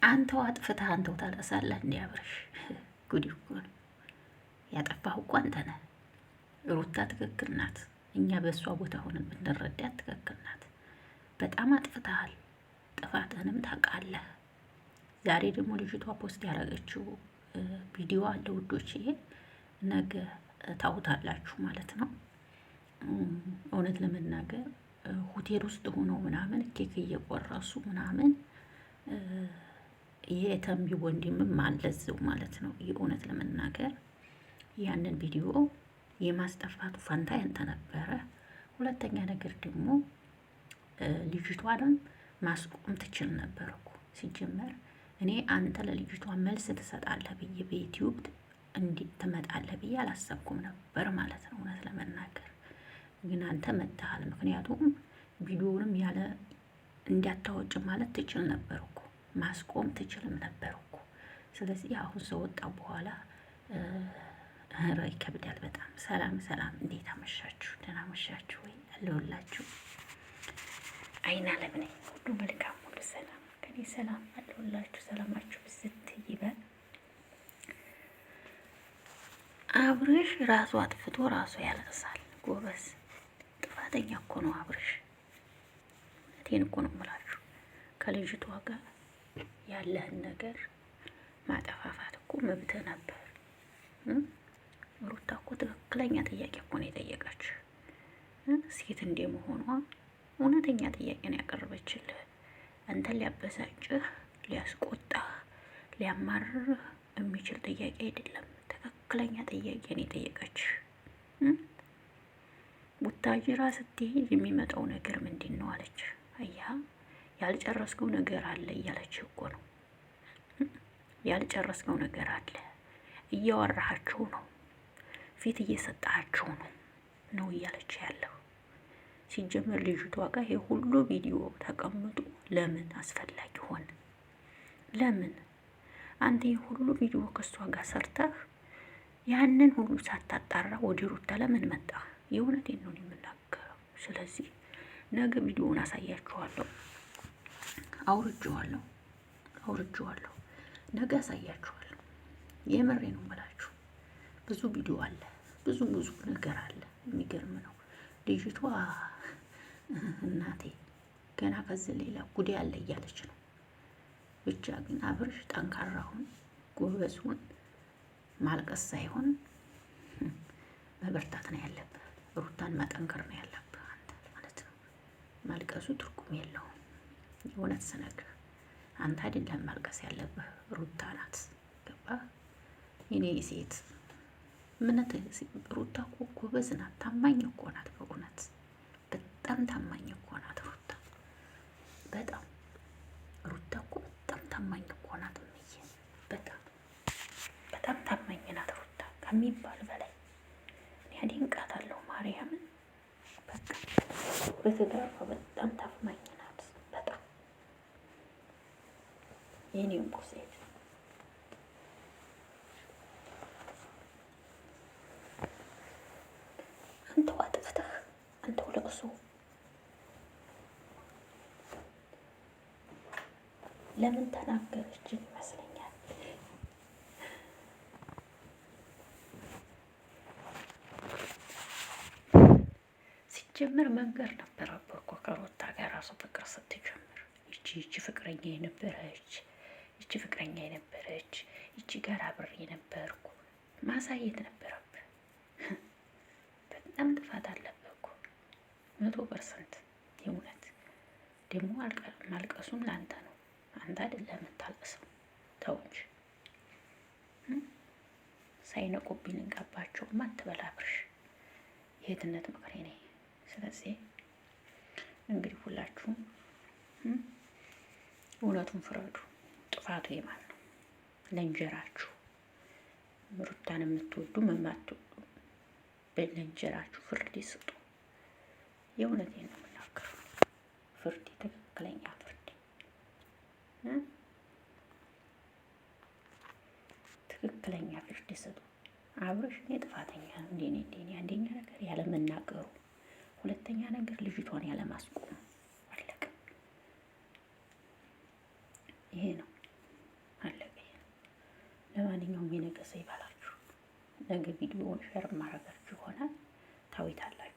አንተው አጥፍተህ አንተው ታለቅሳለህ። እንዲ አብርሽ ጉድ እኮ ነው። ያጠፋህ እኮ አንተ ነህ። ሩታ ትክክል ናት። እኛ በእሷ ቦታ ሆነን ብንረዳት ትክክል ናት። በጣም አጥፍተሃል። ጥፋትህንም ታውቃለህ። ዛሬ ደግሞ ልጅቷ ፖስት ያደረገችው ቪዲዮ አለ ውዶች፣ ነገ ታውታላችሁ ማለት ነው። እውነት ለመናገር ሆቴል ውስጥ ሆነው ምናምን ኬክ እየቆረሱ ምናምን የተንቢ ወንድምም አለዘው ማለት ነው። የእውነት ለመናገር ያንን ቪዲዮ የማስጠፋቱ ፋንታ ያንተ ነበረ። ሁለተኛ ነገር ደግሞ ልጅቷንም ማስቆም ትችል ነበር እኮ ሲጀመር። እኔ አንተ ለልጅቷ መልስ ትሰጣለህ ብዬ በዩቲዩብ እንዲህ ትመጣለህ ብዬ አላሰብኩም ነበር ማለት ነው። እውነት ለመናገር ግን አንተ መጥተሃል። ምክንያቱም ቪዲዮውንም ያለ እንዲያታወጭ ማለት ትችል ነበር እኮ ማስቆም ትችልም ነበር እኮ። ስለዚህ አሁን ሰው ወጣ በኋላ ይከብዳል በጣም። ሰላም ሰላም፣ እንዴት አመሻችሁ? ደህና አመሻችሁ ወይ? አለሁላችሁ። አይና ለምን ሁሉ መልካም ሁሉ ሰላም ከኔ ሰላም አለሁላችሁ። ሰላማችሁ ብዝት ይበል። አብርሽ ራሱ አጥፍቶ ራሱ ያለቅሳል። ጎበዝ ጥፋተኛ እኮ ነው አብርሽ። እውነቴን እኮ ነው የምላችሁ። ከልጅቷ ጋር ያለህን ነገር ማጠፋፋት እኮ መብትህ ነበር። ሩታ እኮ ትክክለኛ ጥያቄ እኮ ነው የጠየቀች። ሴት እንደመሆኗ እውነተኛ ጥያቄ ነው ያቀረበችልህ። አንተን ሊያበሳጭህ፣ ሊያስቆጣህ፣ ሊያማርርህ የሚችል ጥያቄ አይደለም። ትክክለኛ ጥያቄ ነው የጠየቀች። ቡታጅራ ስትሄድ የሚመጣው ነገር ምንድን ነው አለች። አያ ያልጨረስከው ነገር አለ እያለች እኮ ነው። ያልጨረስከው ነገር አለ፣ እያወራሃችሁ ነው፣ ፊት እየሰጣችሁ ነው እያለች ያለው። ሲጀመር ልጅቷ ጋር ይሄ ሁሉ ቪዲዮ ተቀምጡ ለምን አስፈላጊ ሆነ? ለምን አንተ ይሄ ሁሉ ቪዲዮ ከሷ ጋር ሰርተህ ያንን ሁሉ ሳታጣራ ወደ ሩታ ለምን መጣ? የእውነቴን ነው የምናገረው። ስለዚህ ነገ ቪዲዮውን አሳያችኋለሁ። አውርጄዋለሁ። ነገ አሳያችኋለሁ። የምሬ ነው የምላችሁ። ብዙ ቪዲዮ አለ፣ ብዙ ነገር አለ። የሚገርም ነው። ልጅቷ እናቴ ገና ከዚህ ሌላ ጉዴ አለ እያለች ነው። ብቻ ግን አብርሽ ጠንካራውን ጎበዙን ማልቀስ ሳይሆን መበርታት ነው ያለብህ። ሩታን ማጠንከር ነው ያለብህ አንተ ማለት ነው። ማልቀሱ ትርጉም የለውም። የእውነት ስነግርህ አንተ አይደለም ማልቀስ ያለብህ፣ ሩታ ናት። ገባህ? የኔ ሴት ምነት ሩታ እኮ ጎበዝ ናት፣ ታማኝ እኮ ናት። በእውነት በጣም ታማኝ እኮ ናት ሩታ። በጣም ሩታ እኮ በጣም ታማኝ እኮ ናት። በጣም ታማኝ ናት ሩታ ከሚባል በላይ እኔ አደንቃታለሁ ማርያምን። በቃ በትዳሯ በጣም ታማኝ ናት። በጣም የኔም ሴት አንተው አጥፍተህ አንተው ለቅሶ ለምን ተናገረች ይመስለኛል። ሲጀምር መንገር ነበረብህ እኮ ከሩታ ጋር ራሱ ፍቅር ስትጀምር ይቺ ፍቅረኛ የነበረች ይቺ ጋር አብሬ ነበርኩ ማሳየት ነበረብህ። በጣም ጥፋት አለብህ እኮ 100%። የእውነት ደግሞ ማልቀሱም ላንተ ነው። አንተ አይደለም የምታልቅሰው። ተው እንጂ ሳይነቁብኝ ልንቀባቸው አትበል አብርሽ። የእህትነት ምክሬ ነኝ። ስለዚህ እንግዲህ ሁላችሁም እውነቱን ፍረዱ። ጥፋቱ የማን ነው? ለእንጀራችሁ ሩታን የምትወዱ የማትወዱ ለእንጀራችሁ ፍርድ ይስጡ። የእውነቴን ነው የምናገረው። ፍርድ፣ ትክክለኛ ፍርድ፣ ትክክለኛ ፍርድ ይስጡ። አብርሽ እኔ ጥፋተኛ እንደኔ አንደኛ ነገር ያለ መናገሩ፣ ሁለተኛ ነገር ልጅቷን ያለ ማስቆም አለቀ። ይሄ ነው ለማንኛውም የነገ ሰው ይበላችሁ። ነገ ቪዲዮውን ሸር ማድረጋችሁ ይሆናል ታዊታላችሁ።